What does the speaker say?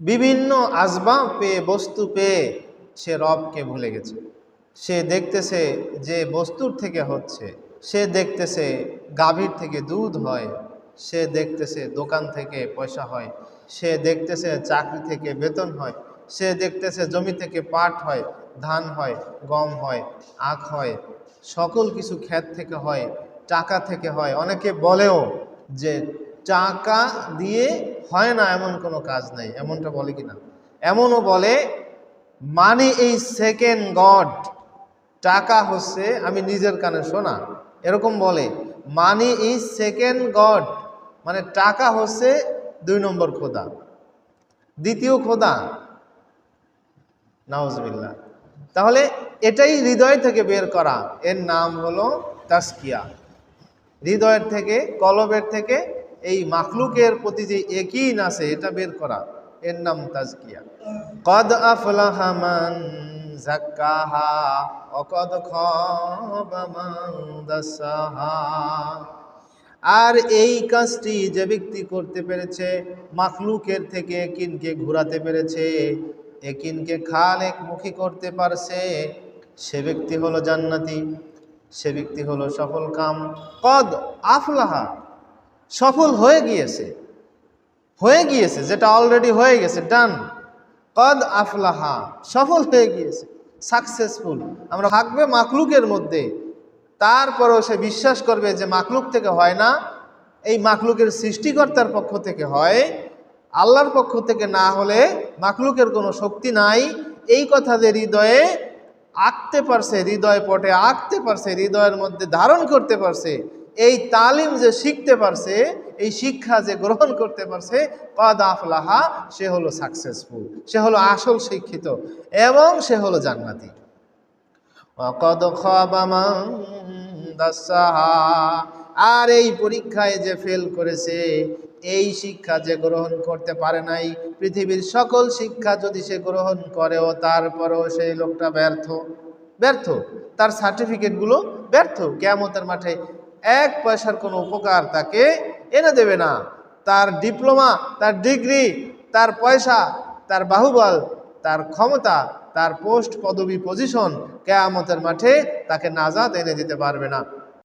বিভিন্ন আসবাব পেয়ে, বস্তু পেয়ে সে রবকে ভুলে গেছে। সে দেখতেছে যে বস্তুর থেকে হচ্ছে, সে দেখতেছে গাভীর থেকে দুধ হয়, সে দেখতেছে দোকান থেকে পয়সা হয়, সে দেখতেছে চাকরি থেকে বেতন হয়, সে দেখতেছে জমি থেকে পাট হয়, ধান হয়, গম হয়, আখ হয়, সকল কিছু ক্ষেত থেকে হয়, টাকা থেকে হয়। অনেকে বলেও যে টাকা দিয়ে হয় না, এমন কোনো কাজ নাই, এমনটা বলে কিনা? এমনও বলে মানি এই সেকেন্ড গড, টাকা হচ্ছে, আমি নিজের কানে শোনা, এরকম বলে মানি ইজ সেকেন্ড গড, মানে টাকা হচ্ছে 2 নম্বর খোদা, দ্বিতীয় খোদা। নাউজুবিল্লাহ। তাহলে এটাই হৃদয় থেকে বের করা, এর নাম হলো তাসকিয়া। হৃদয়ের থেকে, কলবের থেকে এই মাখলুকের প্রতি যে ইয়াকিন আছে এটা বের করা, এর নাম তাজকিয়া। কদ আফলাহা মান যাক্কাহা ওয়া কদ খাবা মান দাসাহা। আর এই কাজটি যে ব্যক্তি করতে পেরেছে, মাখলুকের থেকে ইয়াকিনকে ঘোরাতে পেরেছে, ইয়াকিনকে খালেক মুখী করতে পারছে, সে ব্যক্তি হলো জান্নাতি, সে ব্যক্তি হলো সফল কাম। কদ আফলাহা, সফল হয়ে গিয়েছে, হয়ে গিয়েছে, যেটা অলরেডি হয়ে গেছে, ডান। কদ আফলাহা, সফল হয়ে গিয়েছে, সাকসেসফুল। আমরা থাকবে মাকলুকের মধ্যে, তারপরেও সে বিশ্বাস করবে যে মাকলুক থেকে হয় না, এই মাকলুকের সৃষ্টিকর্তার পক্ষ থেকে হয়, আল্লাহর পক্ষ থেকে না হলে মাকলুকের কোনো শক্তি নাই। এই কথা যে হৃদয়ে আঁকতে পারছে, হৃদয় পটে আঁকতে পারছে, হৃদয়ের মধ্যে ধারণ করতে পারছে, এই তালিম যে শিখতে পারছে, এই শিক্ষা যে গ্রহণ করতে পারছে, কদ আফলাহা, সে হলো সাকসেসফুল, সে হলো আসল শিক্ষিত, এবং সে হলো জান্নাতি। কদ খাবা মান দাসাহা, আর এই পরীক্ষায় যে ফেল করেছে, এই শিক্ষা যে গ্রহণ করতে পারে নাই, পৃথিবীর সকল শিক্ষা যদি সে গ্রহণ করেও তারপরেও সেই লোকটা ব্যর্থ, ব্যর্থ, তার সার্টিফিকেটগুলো ব্যর্থ, কিয়ামতের মাঠে 1 পয়সার কোনো উপকার তাকে এনে দেবে না। তার ডিপ্লোমা, তার ডিগ্রি, তার পয়সা, তার বাহুবল, তার ক্ষমতা, তার পোস্ট, পদবি, পজিশন কিয়ামতের মাঠে তাকে নাজাত এনে দিতে পারবে না।